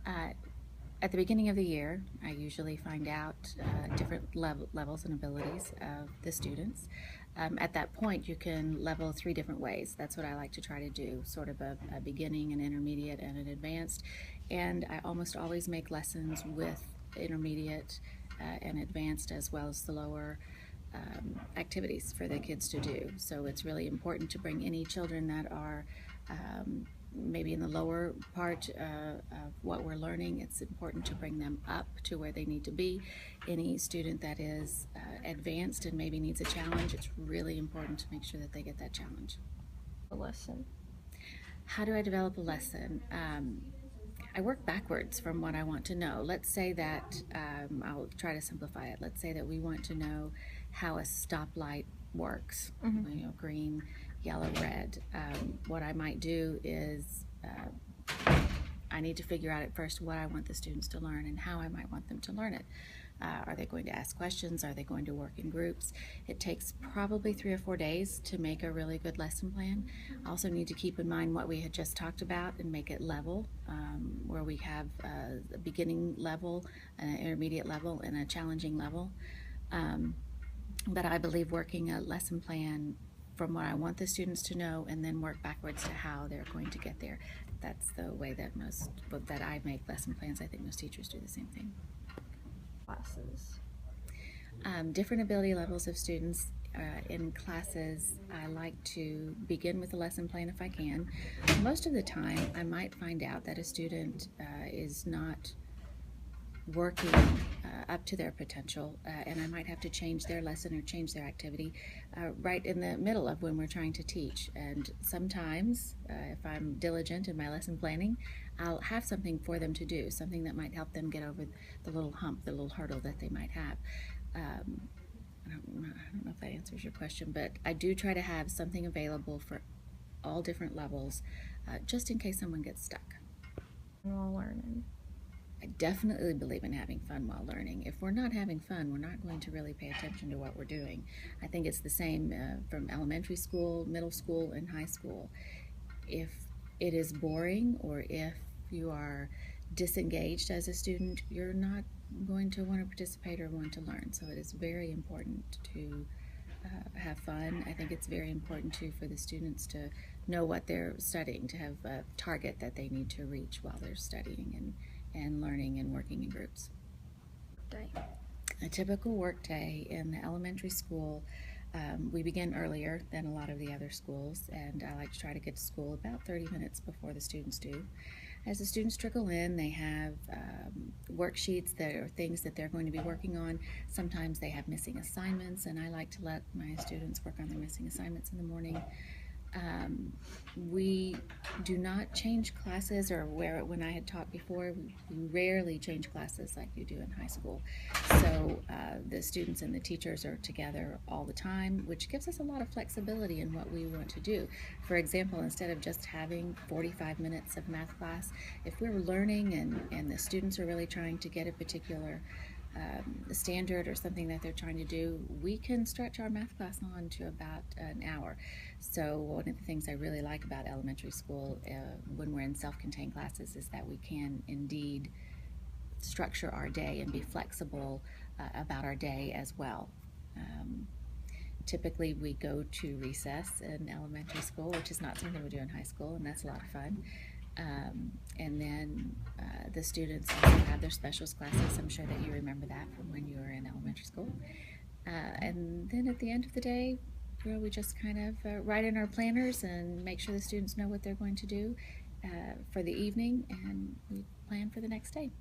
Uh, at the beginning of the year, I usually find out different levels and abilities of the students. At that point, you can level 3 different ways. That's what I like to try to do, sort of a beginning, an intermediate, and an advanced. And I almost always make lessons with intermediate and advanced, as well as the lower activities for the kids to do. So it's really important to bring any children that are maybe in the lower part of what we're learning. It's important to bring them up to where they need to be. Any student that is advanced and maybe needs a challenge, it's really important to make sure that they get that challenge. A lesson. How do I develop a lesson? I work backwards from what I want to know. Let's say that, I'll try to simplify it. Let's say that we want to know how a stoplight works, green, yellow, red. What I might do is I need to figure out at first what I want the students to learn and how I might want them to learn it. Are they going to ask questions? Are they going to work in groups? It takes probably 3 or 4 days to make a really good lesson plan. I also need to keep in mind what we had just talked about and make it level, where we have a beginning level, an intermediate level, and a challenging level. But I believe working a lesson plan from what I want the students to know and then work backwards to how they're going to get there. That's the way that I make lesson plans. I think most teachers do the same thing. Classes. Different ability levels of students in classes. I like to begin with a lesson plan if I can. Most of the time, I might find out that a student is not working up to their potential, and I might have to change their lesson or change their activity right in the middle of when we're trying to teach. And sometimes, if I'm diligent in my lesson planning, I'll have something for them to do, something that might help them get over the little hump, the little hurdle that they might have. I don't know if that answers your question, but I do try to have something available for all different levels, just in case someone gets stuck. While learning. I definitely believe in having fun while learning. If we're not having fun, we're not going to really pay attention to what we're doing. I think it's the same from elementary school, middle school, and high school. If it is boring or if you are disengaged as a student, you're not going to want to participate or want to learn. So it is very important to have fun. I think it's very important too for the students to know what they're studying, to have a target that they need to reach while they're studying and learning and working in groups. Day. A typical work day in the elementary school, we begin earlier than a lot of the other schools, and I like to try to get to school about 30 minutes before the students do. As the students trickle in, they have worksheets that are things that they're going to be working on. Sometimes they have missing assignments, and I like to let my students work on their missing assignments in the morning. We do not change classes, or when I had taught before, we rarely change classes like you do in high school. So the students and the teachers are together all the time, which gives us a lot of flexibility in what we want to do. For example, instead of just having 45 minutes of math class, if we're learning and the students are really trying to get a particular standard or something that they're trying to do, we can stretch our math class on to about an hour. So one of the things I really like about elementary school when we're in self-contained classes is that we can indeed structure our day and be flexible about our day as well. Typically we go to recess in elementary school, which is not something we do in high school, and that's a lot of fun. And then the students also have their specials classes. I'm sure that you remember that from when you were in elementary school. And then at the end of the day, we just kind of write in our planners and make sure the students know what they're going to do for the evening, and we plan for the next day.